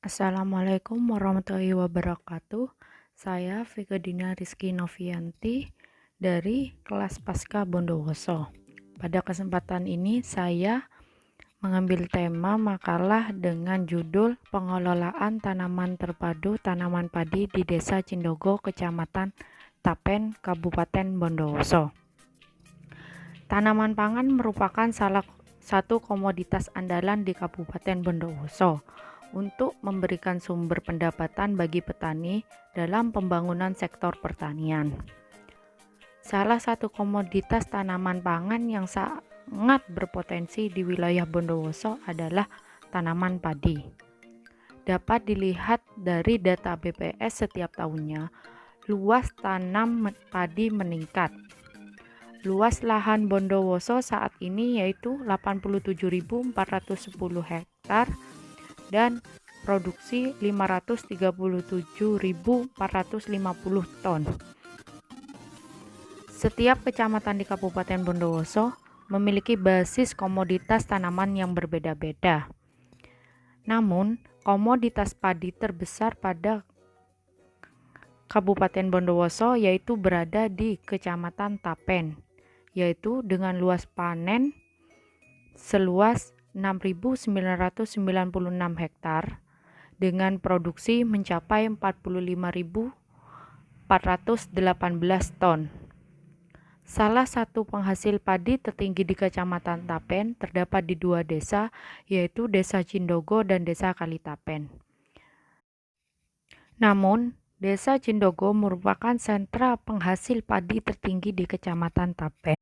Assalamualaikum warahmatullahi wabarakatuh. Saya Fikadina Rizky Novianti dari kelas Pasca Bondowoso. Pada kesempatan ini saya mengambil tema makalah dengan judul Pengelolaan Tanaman Terpadu Tanaman Padi di Desa Cindogo, Kecamatan Tapen, Kabupaten Bondowoso. Tanaman pangan merupakan salah satu komoditas andalan di Kabupaten Bondowoso untuk memberikan sumber pendapatan bagi petani dalam pembangunan sektor pertanian. Salah satu komoditas tanaman pangan yang sangat berpotensi di wilayah Bondowoso adalah tanaman padi. Dapat dilihat dari data BPS setiap tahunnya, luas tanam padi meningkat. Luas lahan Bondowoso saat ini yaitu 87.410 hektar dan produksi 537.450 ton. Setiap kecamatan di Kabupaten Bondowoso memiliki basis komoditas tanaman yang berbeda-beda. Namun, komoditas padi terbesar pada Kabupaten Bondowoso yaitu berada di Kecamatan Tapen, yaitu dengan luas panen seluas 6.996 hektar dengan produksi mencapai 45.418 ton. Salah satu penghasil padi tertinggi di Kecamatan Tapen terdapat di dua desa, yaitu Desa Cindogo dan Desa Kalitapen. Namun, Desa Cindogo merupakan sentra penghasil padi tertinggi di Kecamatan Tapen.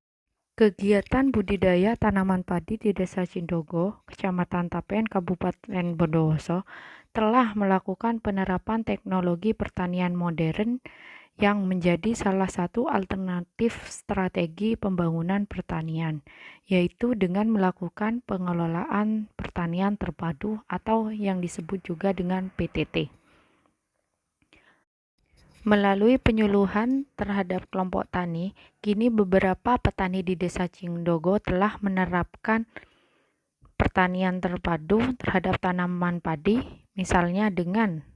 Kegiatan budidaya tanaman padi di Desa Cindogo, Kecamatan Tapen, Kabupaten Bondowoso, telah melakukan penerapan teknologi pertanian modern yang menjadi salah satu alternatif strategi pembangunan pertanian, yaitu dengan melakukan pengelolaan pertanian terpadu atau yang disebut juga dengan PTT. Melalui penyuluhan terhadap kelompok tani, kini beberapa petani di Desa Cindogo telah menerapkan pertanian terpadu terhadap tanaman padi, misalnya dengan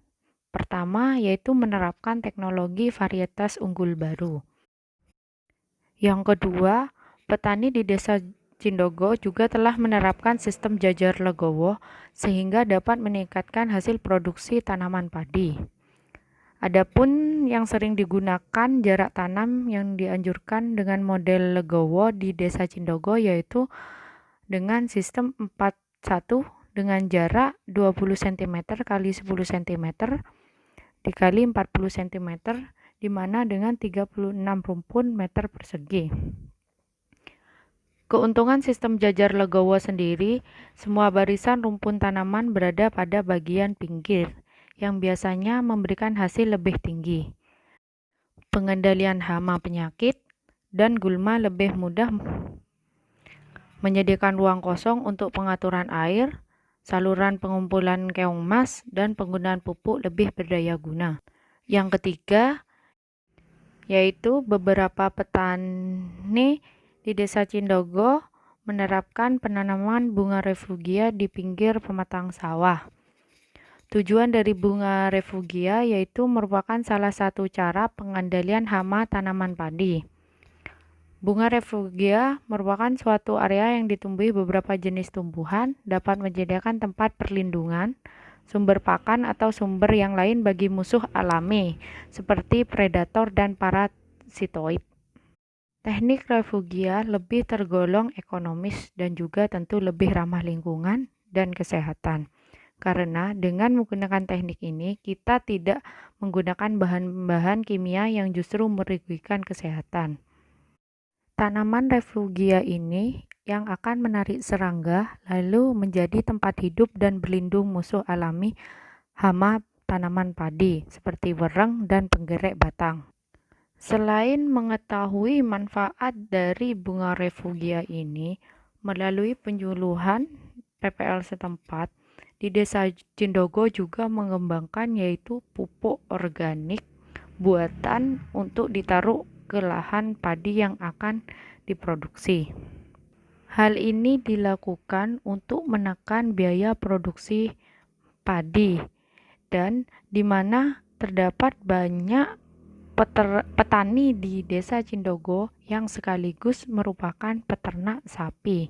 pertama yaitu menerapkan teknologi varietas unggul baru. Yang kedua, petani di Desa Cindogo juga telah menerapkan sistem jajar legowo sehingga dapat meningkatkan hasil produksi tanaman padi. Adapun yang sering digunakan jarak tanam yang dianjurkan dengan model legowo di Desa Cindogo yaitu dengan sistem 4-1 dengan jarak 20 cm kali 10 cm dikali 40 cm di mana dengan 36 rumpun meter persegi. Keuntungan sistem jajar legowo sendiri, semua barisan rumpun tanaman berada pada bagian pinggir yang biasanya memberikan hasil lebih tinggi. Pengendalian hama penyakit dan gulma lebih mudah, menyediakan ruang kosong untuk pengaturan air, saluran pengumpulan keong emas, dan penggunaan pupuk lebih berdaya guna. Yang ketiga, yaitu beberapa petani di Desa Cindogo menerapkan penanaman bunga refugia di pinggir pematang sawah. Tujuan dari bunga refugia yaitu merupakan salah satu cara pengendalian hama tanaman padi. Bunga refugia merupakan suatu area yang ditumbuhi beberapa jenis tumbuhan, dapat menyediakan tempat perlindungan, sumber pakan atau sumber yang lain bagi musuh alami, seperti predator dan parasitoid. Teknik refugia lebih tergolong ekonomis dan juga tentu lebih ramah lingkungan dan kesehatan. Karena dengan menggunakan teknik ini, kita tidak menggunakan bahan-bahan kimia yang justru merugikan kesehatan. Tanaman refugia ini yang akan menarik serangga, lalu menjadi tempat hidup dan berlindung musuh alami hama tanaman padi, seperti wereng dan penggerek batang. Selain mengetahui manfaat dari bunga refugia ini, melalui penyuluhan PPL setempat, di Desa Cindogo juga mengembangkan yaitu pupuk organik buatan untuk ditaruh ke lahan padi yang akan diproduksi. Hal ini dilakukan untuk menekan biaya produksi padi dan di mana terdapat banyak petani di Desa Cindogo yang sekaligus merupakan peternak sapi.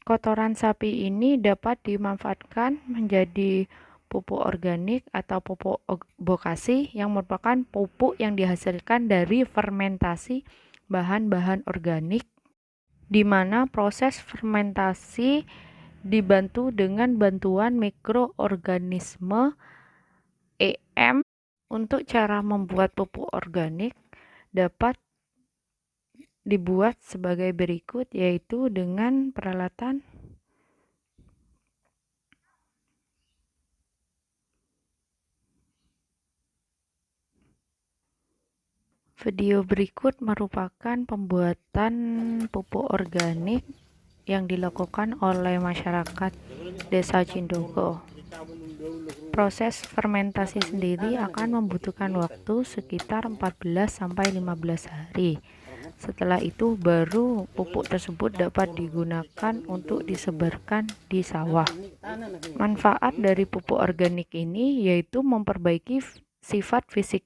Kotoran sapi ini dapat dimanfaatkan menjadi pupuk organik atau pupuk bokasi yang merupakan pupuk yang dihasilkan dari fermentasi bahan-bahan organik, di mana proses fermentasi dibantu dengan bantuan mikroorganisme EM. Untuk cara membuat pupuk organik dapat dibuat sebagai berikut, yaitu dengan peralatan video berikut merupakan pembuatan pupuk organik yang dilakukan oleh masyarakat Desa Cindogo. Proses fermentasi sendiri akan membutuhkan waktu sekitar 14-15 hari. Setelah itu baru pupuk tersebut dapat digunakan untuk disebarkan di sawah. Manfaat dari pupuk organik ini yaitu memperbaiki sifat fisik,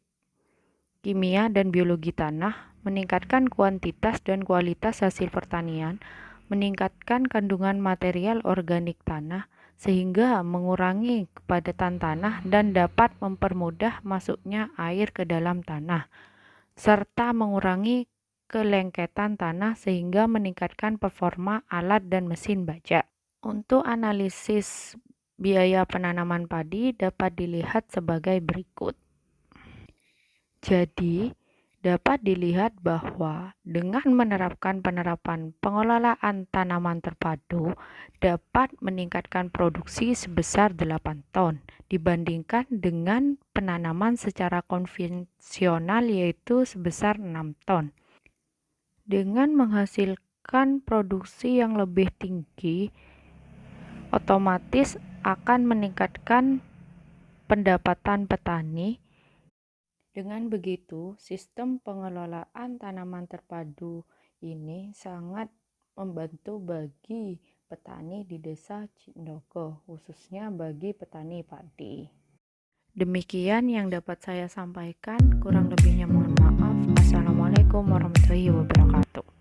kimia, dan biologi tanah, meningkatkan kuantitas dan kualitas hasil pertanian, meningkatkan kandungan material organik tanah, sehingga mengurangi kepadatan tanah dan dapat mempermudah masuknya air ke dalam tanah, serta mengurangi kelengketan tanah sehingga meningkatkan performa alat dan mesin bajak. Untuk analisis biaya penanaman padi dapat dilihat sebagai berikut. Jadi, dapat dilihat bahwa dengan menerapkan penerapan pengelolaan tanaman terpadu dapat meningkatkan produksi sebesar 8 ton dibandingkan dengan penanaman secara konvensional yaitu sebesar 6 ton. Dengan menghasilkan produksi yang lebih tinggi, otomatis akan meningkatkan pendapatan petani. Dengan begitu, sistem pengelolaan tanaman terpadu ini sangat membantu bagi petani di Desa Cindogo, khususnya bagi petani padi. Demikian yang dapat saya sampaikan, kurang lebihnya mohon maaf. Assalamualaikum warahmatullahi wabarakatuh.